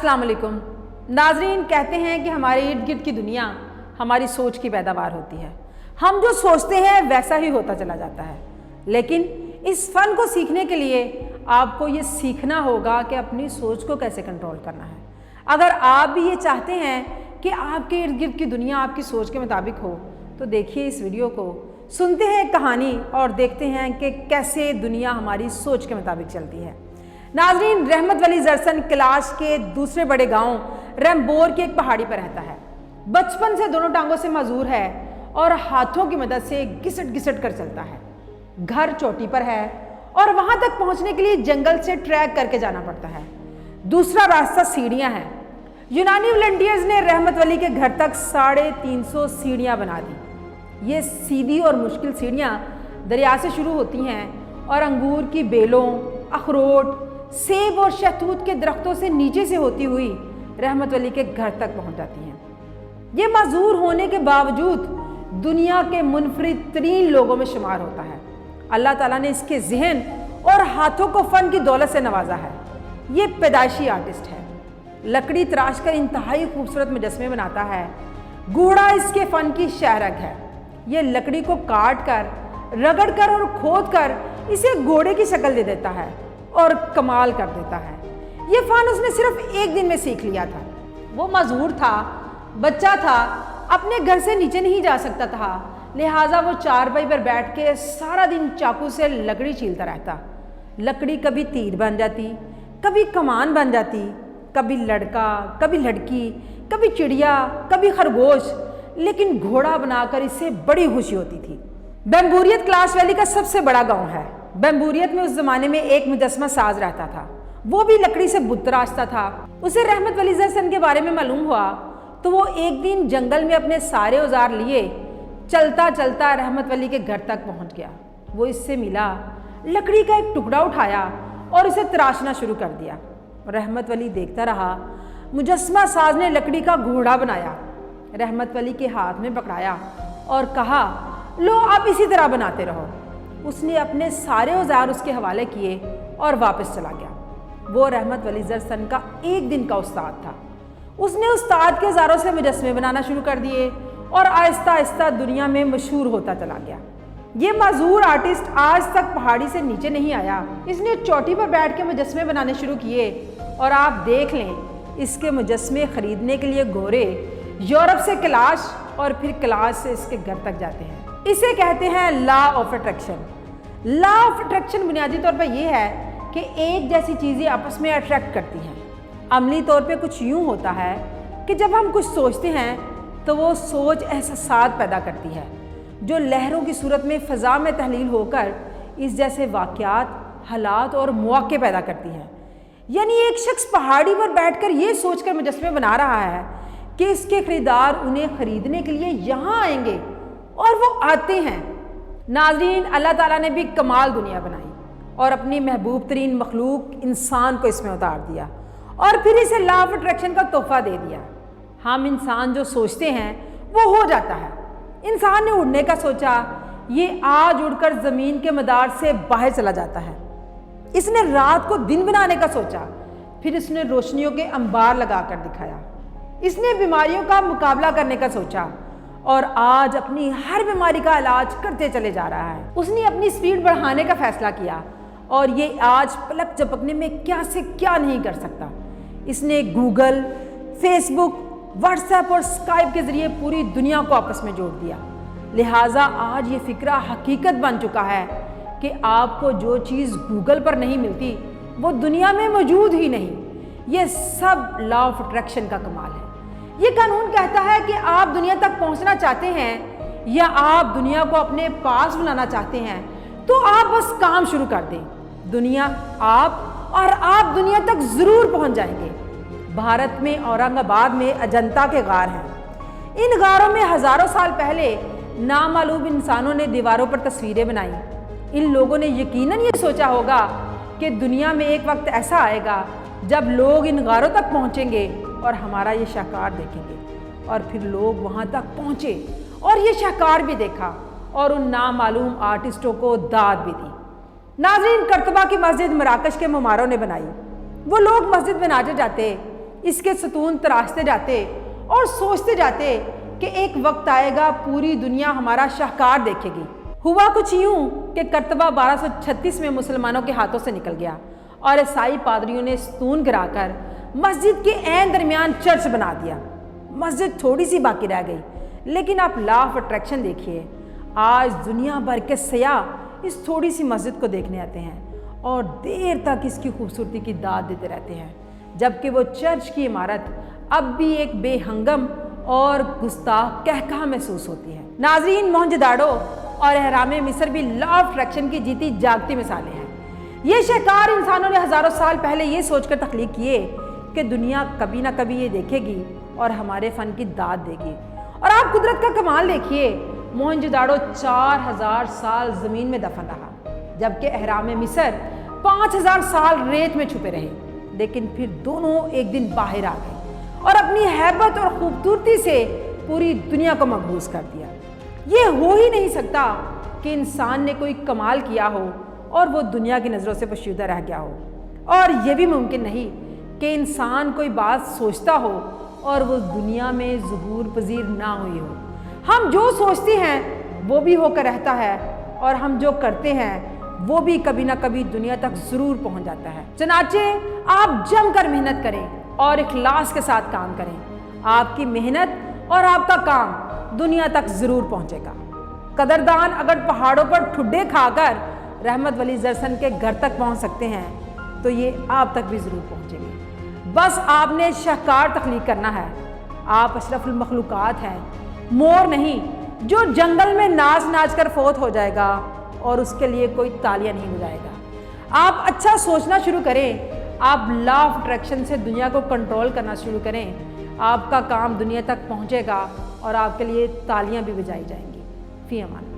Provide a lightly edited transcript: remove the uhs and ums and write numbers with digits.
अस्सलाम वालेकुम नाजरीन। कहते हैं कि हमारे इर्द गिर्द की दुनिया हमारी सोच की पैदावार होती है। हम जो सोचते हैं वैसा ही होता चला जाता है। लेकिन इस फ़न को सीखने के लिए आपको ये सीखना होगा कि अपनी सोच को कैसे कंट्रोल करना है। अगर आप भी ये चाहते हैं कि आपके इर्द गिर्द की दुनिया आपकी सोच के मुताबिक हो तो देखिए इस वीडियो को, सुनते हैं कहानी और देखते हैं कि कैसे दुनिया हमारी सोच के मुताबिक चलती है। नाजरीन, रहमत वली जरसन कैलाश के दूसरे बड़े गांव रैम्बोर की एक पहाड़ी पर रहता है। बचपन से दोनों टांगों से माजूर है और हाथों की मदद से घिसट घिसट कर चलता है। घर चोटी पर है और वहां तक पहुंचने के लिए जंगल से ट्रैक करके जाना पड़ता है। दूसरा रास्ता सीढ़ियां हैं। यूनानी वॉलंटियर्स ने रहमत वली के घर तक 350 सीढ़ियां बना दी। ये सीधी और मुश्किल सीढ़ियां दरिया से शुरू होती हैं और अंगूर की बेलों, अखरोट, सेब और शहतूत के दरख्तों से नीचे से होती हुई रहमत वली के घर तक पहुंच जाती हैं। ये माजूर होने के बावजूद दुनिया के मुनफरिद तरीन लोगों में शुमार होता है। अल्लाह ताला ने इसके जहन और हाथों को फ़न की दौलत से नवाजा है। ये पैदाइशी आर्टिस्ट है। लकड़ी तराश कर इंतहाई खूबसूरत मुजस्मे बनाता है। घोड़ा इसके फ़न की शहरग है। ये लकड़ी को काट कर, रगड़ कर और खोद कर इसे घोड़े की शक्ल दे देता है और कमाल कर देता है। ये फ़न उसने सिर्फ एक दिन में सीख लिया था। वो माजूर था, बच्चा था, अपने घर से नीचे नहीं जा सकता था, लिहाजा वो चारपाई पर बैठ के सारा दिन चाकू से लकड़ी छीलता रहता। लकड़ी कभी तीर बन जाती, कभी कमान बन जाती, कभी लड़का, कभी लड़की, कभी चिड़िया, कभी खरगोश, लेकिन घोड़ा बनाकर इससे बड़ी खुशी होती थी। बम्बूरियत कैलाश वैली का सबसे बड़ा गांव है। बम्बूरियत में उस ज़माने में एक मुजस्मा साज रहता था। वो भी लकड़ी से बुत तराशता था। उसे रहमत वली जरसन के बारे में मालूम हुआ तो वो एक दिन जंगल में अपने सारे औजार लिए चलता चलता रहमत वली के घर तक पहुंच गया। वो इससे मिला, लकड़ी का एक टुकड़ा उठाया और उसे तराशना शुरू कर दिया। रहमत वली देखता रहा। मुजस्मा साज ने लकड़ी का घोड़ा बनाया, रहमत वली के हाथ में पकड़ाया और कहा, लो आप इसी तरह बनाते रहो। उसने अपने सारे औजार उसके हवाले किए और वापस चला गया। वो रहमत वली जरसन का एक दिन का उस्ताद था। उसने उस्ताद के औजारों से मुजस्मे बनाना शुरू कर दिए और आहिस्ता आहिस्ता दुनिया में मशहूर होता चला गया। ये माजूर आर्टिस्ट आज तक पहाड़ी से नीचे नहीं आया। इसने चोटी पर बैठ के मुजस्मे बनाने शुरू किए और आप देख लें, इसके मुजस्मे खरीदने के लिए गोरे यूरोप से कैलाश और फिर कैलाश से इसके घर तक जाते हैं। इसे कहते हैं law of attraction. Law of attraction बुनियादी तौर पर यह है कि एक जैसी चीज़ें आपस में अट्रैक्ट करती हैं। अमली तौर पे कुछ यूँ होता है कि जब हम कुछ सोचते हैं तो वो सोच एहसासात पैदा करती है जो लहरों की सूरत में फ़ज़ा में तहलील होकर इस जैसे वाक़यात, हालात और मौक़े पैदा करती हैं। यानी एक शख्स पहाड़ी पर बैठकर ये सोचकर मुजस्मे बना रहा है कि इसके ख़रीदार उन्हें ख़रीदने के लिए यहाँ आएंगे और वो आते हैं। नाज़रीन, अल्लाह ताला ने भी कमाल दुनिया बनाई और अपनी महबूब तरीन मखलूक इंसान को इसमें उतार दिया और फिर इसे लॉ ऑफ अट्रैक्शन का तोहफा दे दिया। हम इंसान जो सोचते हैं वो हो जाता है। इंसान ने उड़ने का सोचा, ये आज उड़कर ज़मीन के मदार से बाहर चला जाता है। इसने रात को दिन बनाने का सोचा, फिर इसने रोशनियों के अंबार लगा कर दिखाया। इसने बीमारियों का मुकाबला करने का सोचा और आज अपनी हर बीमारी का इलाज करते चले जा रहा है। उसने अपनी स्पीड बढ़ाने का फैसला किया और ये आज पलक झपकने में क्या से क्या नहीं कर सकता। इसने गूगल, फेसबुक, व्हाट्सएप और स्काइप के ज़रिए पूरी दुनिया को आपस में जोड़ दिया। लिहाजा आज ये फ़िक्रा हकीकत बन चुका है कि आपको जो चीज़ गूगल पर नहीं मिलती वो दुनिया में मौजूद ही नहीं। ये सब लॉ ऑफ अट्रैक्शन का कमाल है। ये कानून कहता है कि आप दुनिया तक पहुंचना चाहते हैं या आप दुनिया को अपने पास बुलाना चाहते हैं तो आप बस काम शुरू कर दें। दुनिया आप दुनिया तक ज़रूर पहुंच जाएंगे। भारत में औरंगाबाद में अजंता के गार हैं। इन गारों में हज़ारों साल पहले नामालूम इंसानों ने दीवारों पर तस्वीरें बनाई। इन लोगों ने यकीनन ये सोचा होगा कि दुनिया में एक वक्त ऐसा आएगा जब लोग इन गारों तक पहुंचेंगे और हमारा ये शाहकार देखेंगे। और फिर लोग वहाँ तक पहुँचे और ये शाहकार भी देखा और उन नामालूम आर्टिस्टों को दाद भी दी। नाज़रीन, करतबा की मस्जिद मराकश के मुमारों ने बनाई। वो लोग मस्जिद में नाचे जाते, اس کے ستون تراشتے جاتے اور سوچتے جاتے کہ ایک وقت آئے گا پوری دنیا ہمارا شاہکار دیکھے گی۔ ہوا کچھ یوں کہ کرتبہ 1236 میں مسلمانوں کے ہاتھوں سے نکل گیا اور عیسائی پادریوں نے ستون گرا کر مسجد کے عین درمیان چرچ بنا دیا۔ مسجد تھوڑی سی باقی رہ گئی، لیکن آپ لا آف اٹریکشن دیکھیے، آج دنیا بھر کے سیاح اس تھوڑی سی مسجد کو دیکھنے آتے ہیں اور دیر تک اس کی خوبصورتی کی داد دیتے رہتے ہیں، جبکہ وہ چرچ کی عمارت اب بھی ایک بے ہنگم اور گستاخ قہقہ محسوس ہوتی ہے۔ ناظرین، موہنجو داڑو اور اہرام مصر بھی لا آف اٹریکشن کی جیتی جاگتی مثالیں ہیں۔ یہ شاہکار انسانوں نے ہزاروں سال پہلے یہ سوچ کر تخلیق کیے کہ دنیا کبھی نہ کبھی یہ دیکھے گی اور ہمارے فن کی داد دے گی۔ اور آپ قدرت کا کمال دیکھیے، موہنجو داڑو 4000 سال زمین میں دفن رہا، جبکہ اہرام مصر 5000 سال ریت میں چھپے رہے، لیکن پھر دونوں ایک دن باہر آ گئے اور اپنی ہیبت اور خوبصورتی سے پوری دنیا کو مبہوت کر دیا۔ یہ ہو ہی نہیں سکتا کہ انسان نے کوئی کمال کیا ہو اور وہ دنیا کی نظروں سے پوشیدہ رہ گیا ہو، اور یہ بھی ممکن نہیں کہ انسان کوئی بات سوچتا ہو اور وہ دنیا میں ظہور پذیر نہ ہوئی ہو۔ ہم جو سوچتے ہیں وہ بھی ہو کر رہتا ہے، اور ہم جو کرتے ہیں وہ بھی کبھی نہ کبھی دنیا تک ضرور پہنچ جاتا ہے۔ چنانچہ آپ جم کر محنت کریں اور اخلاص کے ساتھ کام کریں، آپ کی محنت اور آپ کا کام دنیا تک ضرور پہنچے گا۔ قدردان اگر پہاڑوں پر ٹھڈے کھا کر رحمت ولی زرسن کے گھر تک پہنچ سکتے ہیں تو یہ آپ تک بھی ضرور پہنچے گی۔ بس آپ نے شاہکار تخلیق کرنا ہے۔ آپ اشرف المخلوقات ہیں، مور نہیں جو جنگل میں ناچ ناچ کر فوت ہو جائے گا اور اس کے لیے کوئی تالیاں نہیں بجائے گا۔ آپ اچھا سوچنا شروع کریں، آپ لا آف اٹریکشن سے دنیا کو کنٹرول کرنا شروع کریں، آپ کا کام دنیا تک پہنچے گا اور آپ کے لیے تالیاں بھی بجائی جائیں گی۔ فی امان۔